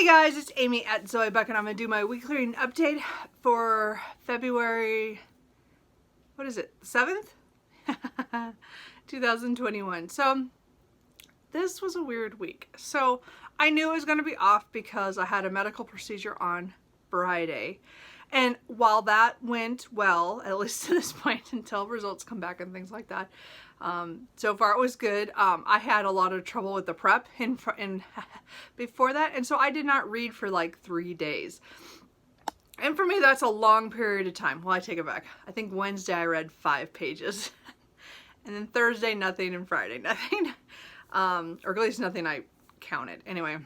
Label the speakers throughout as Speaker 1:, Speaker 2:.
Speaker 1: Hey guys, it's Amy at Zoe Buck, and I'm going to do my weekly reading update for February, what is it, 7th? 2021. So, this was a weird week. So, I knew it was going to be off because I had a medical procedure on Friday. And while that went well, at least to this point, until results come back and things like that, so far it was good. I had a lot of trouble with the prep before that, and so I did not read for like 3 days. And for me, that's a long period of time. Well, I take it back. I think Wednesday I read 5 pages, and then Thursday nothing, and Friday nothing, or at least nothing I counted. Anyway.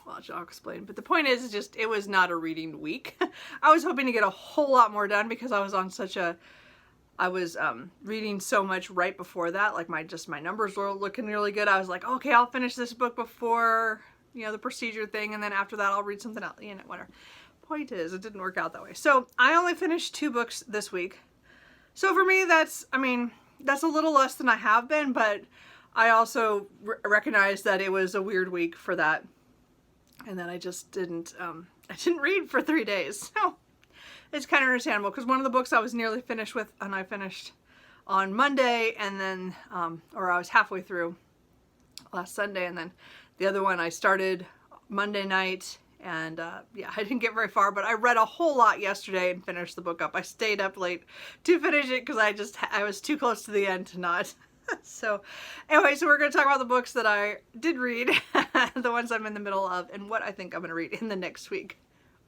Speaker 1: Well, I'll explain. But the point is just, it was not a reading week. I was hoping to get a whole lot more done because I was on such a, I was reading so much right before that. Like my numbers were looking really good. I was like, okay, I'll finish this book before, you know, the procedure thing. And then after that, I'll read something else, you know, whatever. Point is, it didn't work out that way. So I only finished 2 books this week. So for me, that's, I mean, that's a little less than I have been, but I also recognize that it was a weird week for that. And then I just didn't read for 3 days. So it's kind of understandable because one of the books I was nearly finished with, and I finished on Monday, and then, or I was halfway through last Sunday, and then the other one I started Monday night, and yeah, I didn't get very far, but I read a whole lot yesterday and finished the book up. I stayed up late to finish it because I was too close to the end to not. So anyway, so we're going to talk about the books that I did read, the ones I'm in the middle of, and what I think I'm going to read in the next week.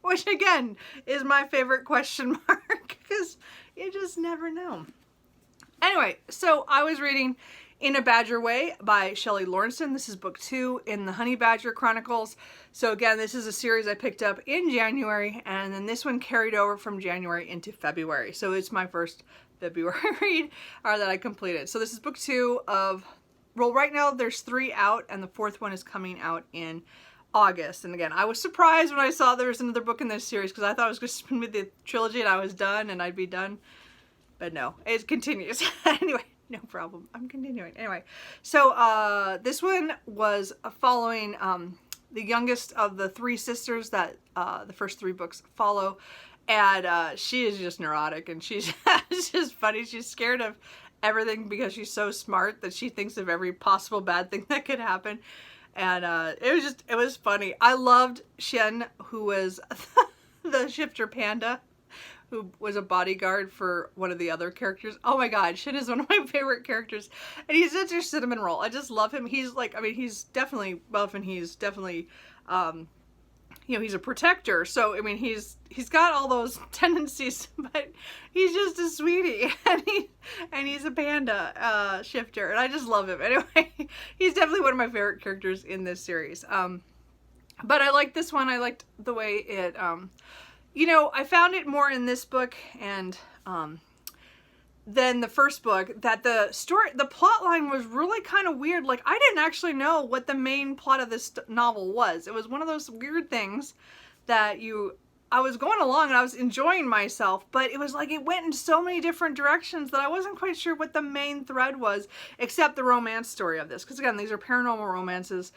Speaker 1: Which again, is my favorite question mark, because you just never know. Anyway, so I was reading In a Badger Way by Shelley Lawrenson. This is book 2 in the Honey Badger Chronicles. So again, this is a series I picked up in January, and then this one carried over from January into February. So it's my first February read that I completed. So this is book 2 of, well, right now there's 3 out, and the 4th one is coming out in August. And again, I was surprised when I saw there was another book in this series because I thought it was just going to be the trilogy and I was done and I'd be done. But no, it continues. Anyway, no problem. I'm continuing. Anyway, so this one was following the youngest of the 3 sisters that the first 3 books follow. And she is just neurotic, and she's just funny. She's scared of everything because she's so smart that she thinks of every possible bad thing that could happen. And it was funny. I loved Shen, who was the shifter panda, who was a bodyguard for one of the other characters. Oh my god, Shen is one of my favorite characters. And he's such a cinnamon roll. I just love him. He's like, I mean, he's definitely buff, and he's definitely, you know, he's a protector. So, I mean, he's got all those tendencies, but he's just a sweetie. And he's a panda shifter. And I just love him. Anyway, he's definitely one of my favorite characters in this series. But I liked this one. I liked the way it, you know, I found it more in this book and than the first book, that the plot line was really kind of weird. Like, I didn't actually know what the main plot of this novel was. It was one of those weird things that I was going along and I was enjoying myself, but it was like it went in so many different directions that I wasn't quite sure what the main thread was, except the romance story of this. Because again, these are paranormal romances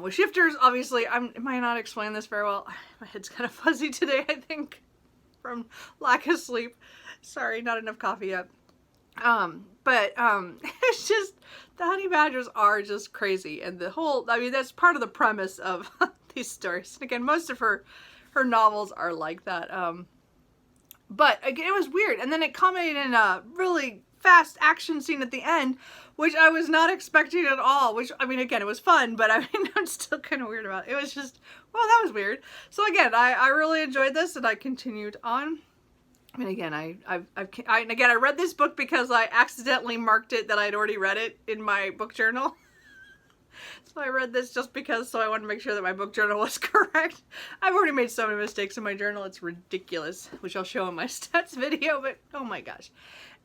Speaker 1: with shifters. Obviously, I might not explain this very well. My head's kind of fuzzy today, I think, from lack of sleep. Sorry, not enough coffee yet. But it's just, the honey badgers are just crazy, and the whole, I mean, that's part of the premise of these stories. And again, most of her novels are like that. But again, it was weird, and then it culminated in a really fast action scene at the end, which I was not expecting at all, which, I mean, again, it was fun, but I mean, I'm still kind of weird about it. It was just, well, that was weird. So again, I really enjoyed this, and I continued on. I mean, again, I read this book because I accidentally marked it that I'd already read it in my book journal. So I read this just because, so I wanted to make sure that my book journal was correct. I've already made so many mistakes in my journal, it's ridiculous, which I'll show in my stats video, but oh my gosh.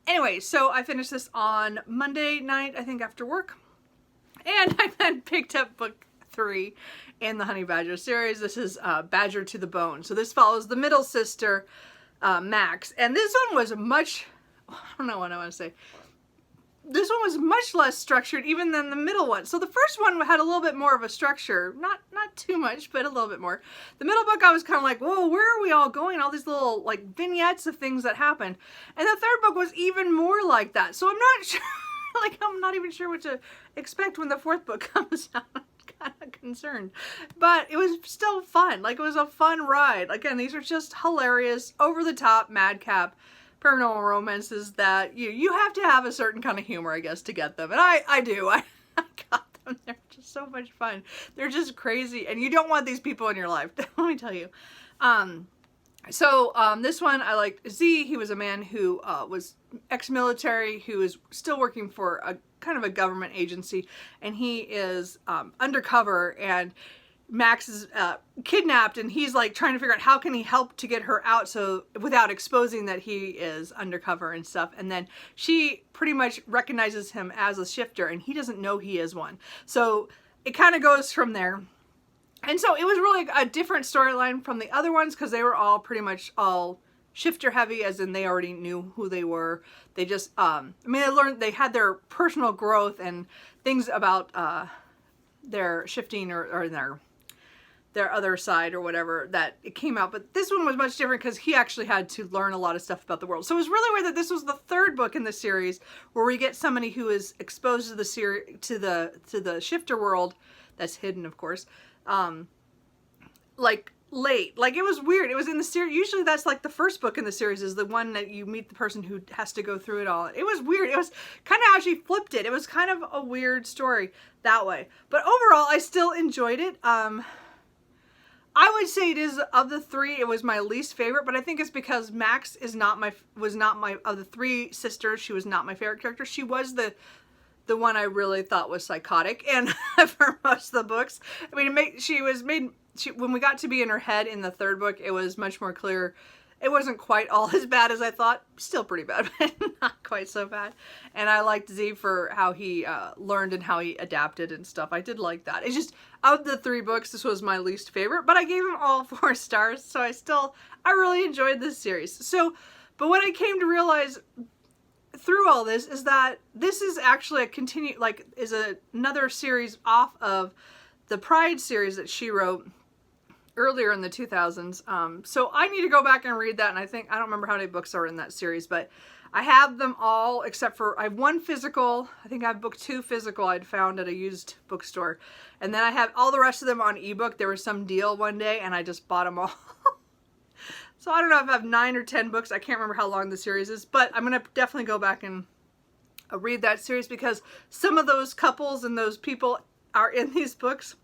Speaker 1: Anyway, so I finished this on Monday night, I think after work. And I then picked up book 3 in the Honey Badger series. This is Badger to the Bone. So this follows the middle sister, Max. And this one was much, I don't know what I want to say. this one was much less structured even than the middle one. So the first one had a little bit more of a structure, not too much, but a little bit more. The middle book, I was kind of like, whoa, where are we all going? All these little like vignettes of things that happened. And the third book was even more like that. So I'm not sure, like I'm not even sure what to expect when the fourth book comes out. I'm kind of concerned, but it was still fun. Like, it was a fun ride. Again, these are just hilarious, over the top, madcap paranormal romances that you have to have a certain kind of humor, I guess, to get them. And I do. I got them. They're just so much fun. They're just crazy. And you don't want these people in your life. Let me tell you. This one, I liked Z. He was a man who was ex-military, who is still working for a kind of a government agency. And he is undercover, and Max is kidnapped, and he's like trying to figure out how can he help to get her out so without exposing that he is undercover and stuff. And then she pretty much recognizes him as a shifter, and he doesn't know he is one. So it kind of goes from there. And so it was really a different storyline from the other ones, because they were all pretty much all shifter heavy, as in they already knew who they were. They just they had their personal growth and things about their shifting or their other side or whatever that it came out. But this one was much different because he actually had to learn a lot of stuff about the world. So it was really weird that this was the third book in the series where we get somebody who is exposed to the shifter world that's hidden, of course, like late. Like, it was weird. It was in the series. Usually that's like the first book in the series is the one that you meet the person who has to go through it all. It was weird. It was kind of how she flipped it. It was kind of a weird story that way. But overall, I still enjoyed it. I would say it is, of the three, it was my least favorite, but I think it's because Max was not my, of the three sisters, she was not my favorite character. She was the one I really thought was psychotic, and for most of the books, I mean, when we got to be in her head in the third book, it was much more clear. It wasn't quite all as bad as I thought. Still pretty bad, but not quite so bad. And I liked Z for how he learned and how he adapted and stuff. I did like that. It's just, of the three books, this was my least favorite, but I gave them all 4 stars, so I really enjoyed this series. So, but what I came to realize through all this is that this is actually another series off of the Pride series that she wrote earlier in the 2000s. So I need to go back and read that, and I don't remember how many books are in that series, but I have them all except for, I have one physical. I think I have book 2 physical I'd found at a used bookstore. And then I have all the rest of them on ebook. There was some deal one day and I just bought them all. So I don't know if I have 9 or 10 books. I can't remember how long the series is, but I'm going to definitely go back and read that series, because some of those couples and those people are in these books.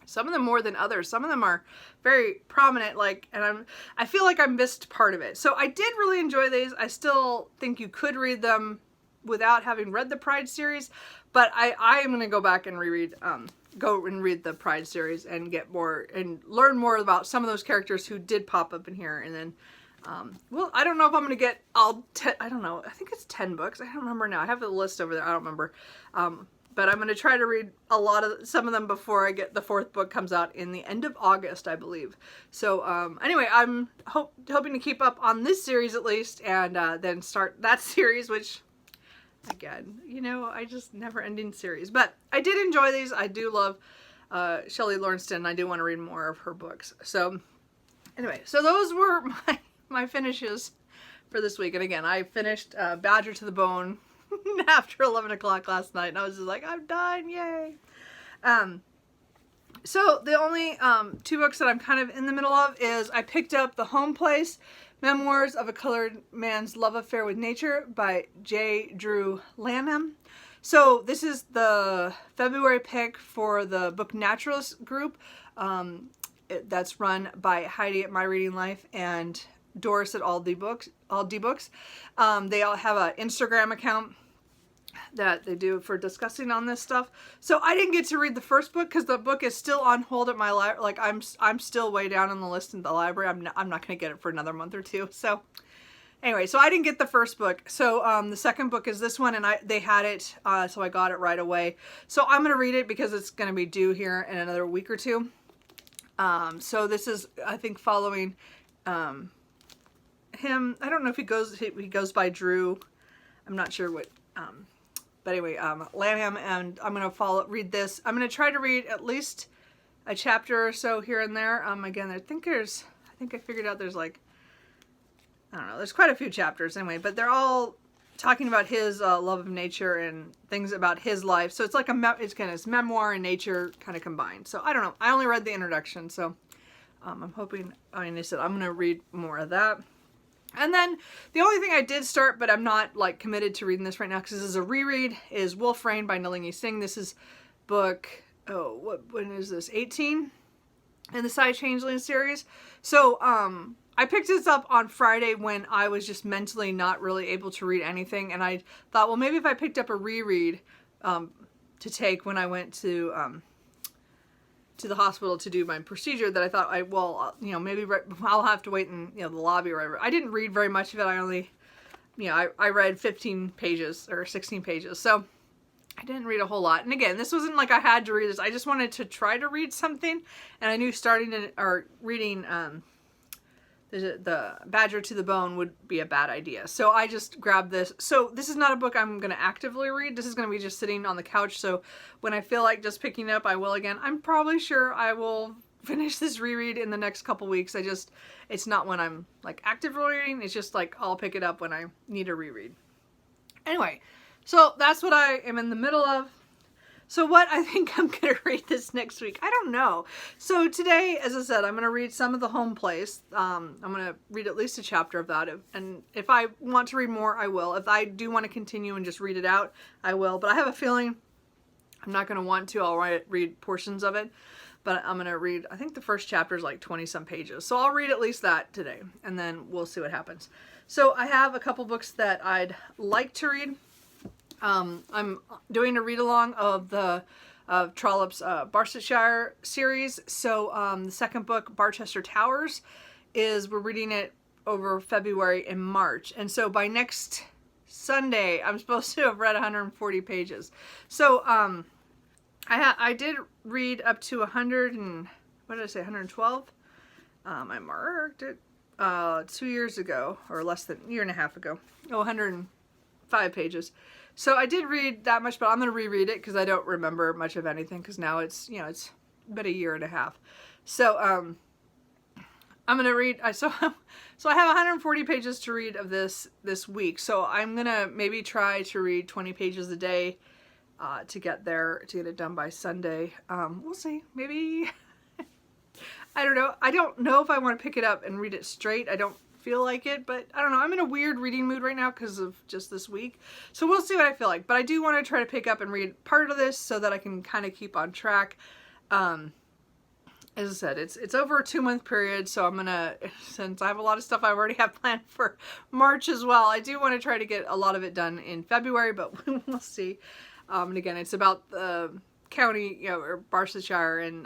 Speaker 1: Some of them more than others. Some of them are very prominent, and I feel like I missed part of it. So I did really enjoy these. I still think you could read them without having read the Pride series, but I am going to go back and read the Pride series and get more and learn more about some of those characters who did pop up in here. And then, well, I don't know if I'm going to get all 10, I don't know. I think it's 10 books. I don't remember now. I have the list over there. I don't remember. But I'm going to try to read some of them before the 4th book comes out in the end of August, I believe. So, anyway, I'm hoping to keep up on this series at least, and then start that series, which, again, I just never-ending series. But I did enjoy these. I do love Shelley Lawrenston. I do want to read more of her books. So, anyway, so those were my finishes for this week. And again, I finished Badger to the Bone after 11 o'clock last night, and I was just like, I'm done, yay. So the only 2 books that I'm kind of in the middle of is I picked up The Home Place, Memoirs of a Colored Man's Love Affair with Nature by J. Drew Lanham. So this is the February pick for the book Naturalists group that's run by Heidi at My Reading Life and Doris at All D Books. They all have an Instagram account that they do for discussing on this stuff. So I didn't get to read the first book because the book is still on hold at my library. Like, I'm still way down on the list in the library. I'm not going to get it for another month or 2. So anyway, so I didn't get the first book. So the second book is this one, and they had it, so I got it right away. So I'm going to read it because it's going to be due here in another week or 2. So this is, I think, following him. I don't know if he goes by Drew. I'm not sure what But anyway, Lanham, and I'm going to read this. I'm going to try to read at least a chapter or so here and there. Again, I think I figured out there's like, I don't know, there's quite a few chapters anyway, but they're all talking about his love of nature and things about his life. So it's like it's memoir and nature kind of combined. So I don't know. I only read the introduction, so I'm hoping, I mean, I said I'm going to read more of that. And then the only thing I did start, but I'm not like committed to reading this right now because this is a reread, is Wolf Rain by Nalini Singh. This is book, when is this? 18 in the Side Changeling series. So I picked this up on Friday when I was just mentally not really able to read anything. And I thought, well, maybe if I picked up a reread to take when I went to the hospital to do my procedure, that I thought, maybe I'll have to wait in, the lobby or whatever. I didn't read very much of it. I only, I read 15 pages or 16 pages. So I didn't read a whole lot. And again, this wasn't like I had to read this. I just wanted to try to read something. And I knew reading the Badger to the Bone would be a bad idea. So I just grabbed this. So this is not a book I'm going to actively read. This is going to be just sitting on the couch. So when I feel like just picking it up, I will again. I'm probably sure I will finish this reread in the next couple weeks. It's not when I'm like actively reading. It's just like I'll pick it up when I need a reread. Anyway, so that's what I am in the middle of. So what I think I'm going to read this next week, I don't know. So today, as I said, I'm going to read some of The Home Place. I'm going to read at least a chapter of that. And if I want to read more, I will. If I do want to continue and just read it out, I will. But I have a feeling I'm not going to want to. I'll read portions of it. But I'm going to read, I think the first chapter is like 20 some pages. So I'll read at least that today. And then we'll see what happens. So I have a couple books that I'd like to read. I'm doing a read-along of Trollope's Barsetshire series. So the second book, Barchester Towers, we're reading it over February and March. And so by next Sunday, I'm supposed to have read 140 pages. So I did read up to 112? I marked it 2 years ago, or less than a year and a half ago. 105 pages. So I did read that much, but I'm going to reread it because I don't remember much of anything because now it's been a year and a half. So I'm going to read, so I have 140 pages to read of this week. So I'm going to maybe try to read 20 pages a day to get it done by Sunday. We'll see. Maybe, I don't know. I don't know if I want to pick it up and read it straight. I don't feel like it, but I don't know. I'm in a weird reading mood right now because of just this week. So we'll see what I feel like. But I do want to try to pick up and read part of this so that I can kind of keep on track. As I said, it's over a 2-month period, so I'm gonna, since I have a lot of stuff I already have planned for March as well, I do want to try to get a lot of it done in February, but we'll see. And again, it's about the county, or Barsetshire, and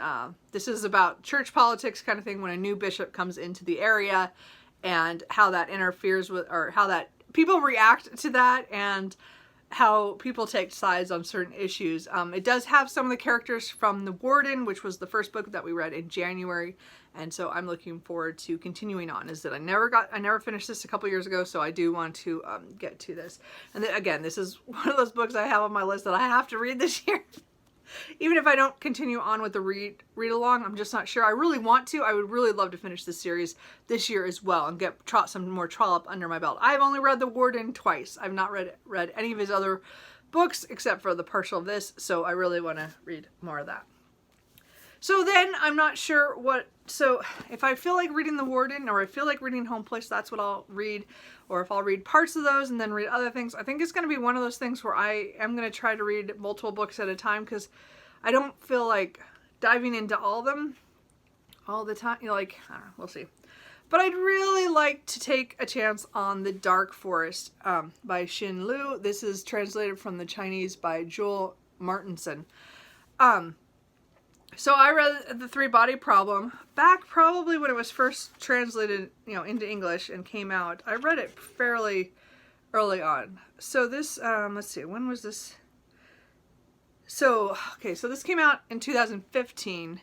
Speaker 1: this is about church politics kind of thing when a new bishop comes into the area, and how that interferes with, or how that people react to that, and how people take sides on certain issues. It does have some of the characters from The Warden, which was the first book that we read in January, and so I'm looking forward to continuing on. I never finished this a couple years ago, so I do want to get to this. And then, again, this is one of those books I have on my list that I have to read this year. Even if I don't continue on with the read along, I'm just not sure. I really want to. I would really love to finish this series this year as well and get some more Trollope under my belt. I've only read The Warden twice. I've not read any of his other books except for the partial of this, so I really want to read more of that. So then I'm not sure so if I feel like reading The Warden or I feel like reading Home Place, that's what I'll read. Or if I'll read parts of those and then read other things, I think it's going to be one of those things where I am going to try to read multiple books at a time because I don't feel like diving into all of them all the time. I don't know, we'll see. But I'd really like to take a chance on The Dark Forest by Xin Liu. This is translated from the Chinese by Joel Martinson. So I read The Three-Body Problem back probably when it was first translated, into English and came out. I read it fairly early on. So this, let's see, when was this? So this came out in 2015.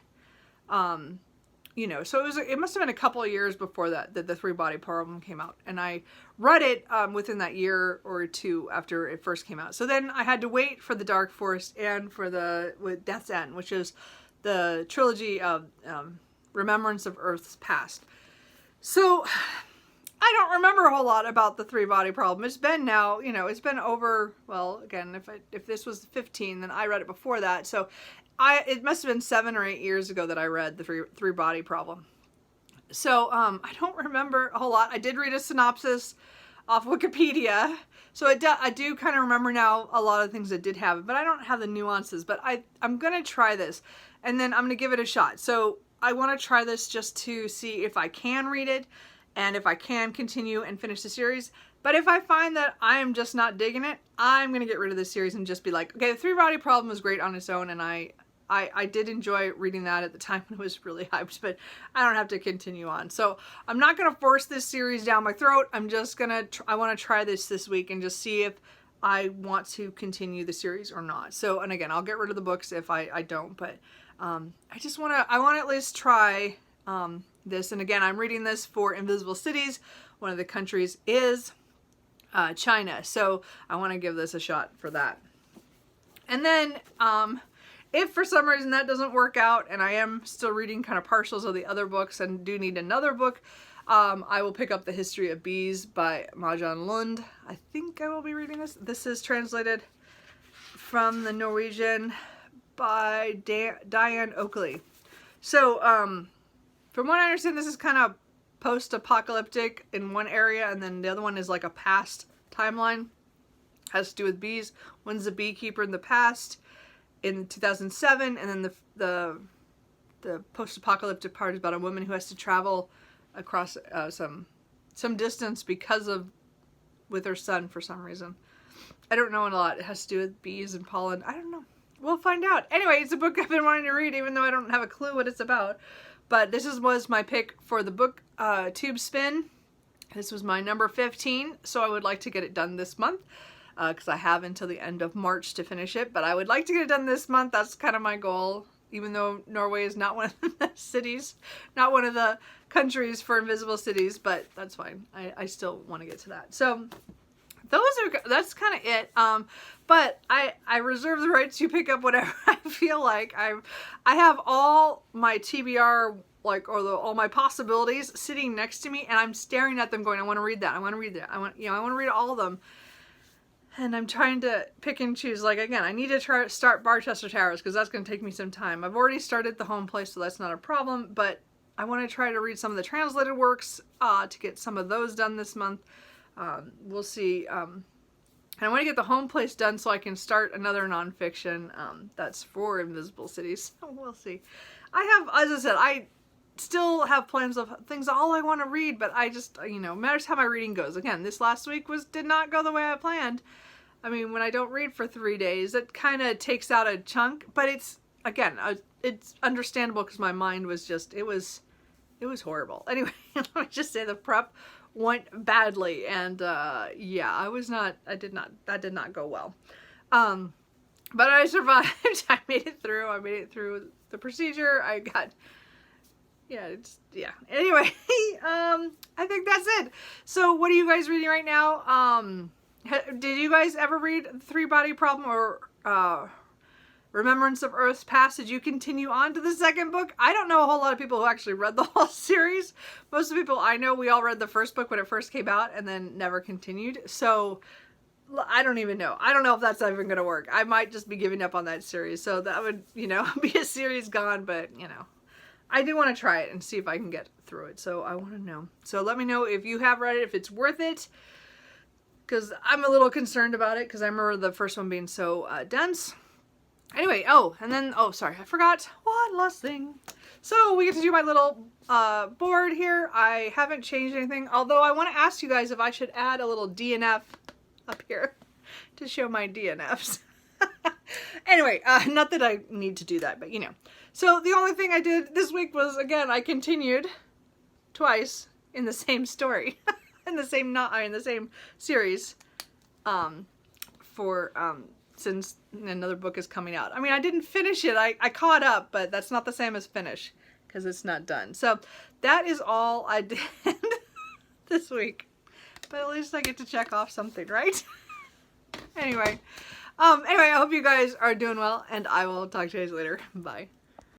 Speaker 1: you know, so it must have been a couple of years before that the Three Body Problem came out, and I read it within that year or two after it first came out. So then I had to wait for the Dark Forest and for with Death's End, which is the trilogy of Remembrance of Earth's Past. So I don't remember a whole lot about the Three Body Problem. It's been now, you know, it's been over, well, again, if this was 15, then I read it before that. So it must have been 7 or 8 years ago that I read the Three Body Problem. So I don't remember a whole lot. I did read a synopsis off Wikipedia. So I do kind of remember now a lot of things that did have it, but I don't have the nuances. But I'm going to try this, and then I'm going to give it a shot. So I want to try this just to see if I can read it, and if I can continue and finish the series. But if I find that I am just not digging it, I'm going to get rid of this series and just be like, okay, the Three Body Problem was great on its own, and I did enjoy reading that at the time when it was really hyped, but I don't have to continue on. So I'm not going to force this series down my throat. I'm just going to, I want to try this week and just see if I want to continue the series or not. So, and again, I'll get rid of the books if I don't, but I want to at least try this. And again, I'm reading this for Invisible Cities. One of the countries is China. So I want to give this a shot for that. And then, if for some reason that doesn't work out and I am still reading kind of partials of the other books and do need another book, I will pick up The History of Bees by Majan Lund. I think I will be reading this. This is translated from the Norwegian by Diane Oakley. So, from what I understand, this is kind of post-apocalyptic in one area, and then the other one is like a past timeline. Has to do with bees. One's a beekeeper in the past, in 2007, and then the post-apocalyptic part is about a woman who has to travel across some distance with her son for some reason. I don't know a lot. It has to do with bees and pollen. I don't know. We'll find out. Anyway, it's a book I've been wanting to read, even though I don't have a clue what it's about. But this was my pick for the book Tube Spin. This was my number 15, so I would like to get it done this month. Because I have until the end of March to finish it, but I would like to get it done this month. That's kind of my goal, even though Norway is not one of the cities, not one of the countries for Invisible Cities, but that's fine. I still want to get to that. So that's kind of it. But I reserve the right to pick up whatever I feel like. I have all my TBR, like, or all my possibilities sitting next to me, and I'm staring at them going, I want to read that. I want to read that. I want to read all of them. And I'm trying to pick and choose. Like, again, I need to start Barchester Towers because that's going to take me some time. I've already started The Home Place, so that's not a problem. But I want to try to read some of the translated works to get some of those done this month. We'll see. And I want to get The Home Place done so I can start another nonfiction that's for Invisible Cities. So we'll see. As I said, I still have plans of things all I want to read, but I just, matters how my reading goes. Again, this last week did not go the way I planned. I mean, when I don't read for 3 days, it kind of takes out a chunk, but it's understandable because my mind was just, it was horrible. Anyway, let me just say the prep went badly, and that did not go well. But I survived. I made it through the procedure. Anyway, I think that's it. So what are you guys reading right now? Did you guys ever read The Three Body Problem or Remembrance of Earth's Past? Did you continue on to the second book? I don't know a whole lot of people who actually read the whole series. Most of the people I know, we all read the first book when it first came out and then never continued. So I don't even know. I don't know if that's even going to work. I might just be giving up on that series. So that would, be a series gone, but, I do want to try it and see if I can get through it. So I want to know. So let me know if you have read it, if it's worth it. Because I'm a little concerned about it because I remember the first one being so dense. Anyway, sorry, I forgot one last thing. So we get to do my little board here. I haven't changed anything, although I want to ask you guys if I should add a little DNF up here to show my DNFs. Anyway, not that I need to do that, but So the only thing I did this week was, again, I continued twice in the same story, in the same series, since another book is coming out. I mean, I didn't finish it. I caught up, but that's not the same as finish, because it's not done. So that is all I did this week. But at least I get to check off something, right? Anyway, I hope you guys are doing well, and I will talk to you guys later. Bye.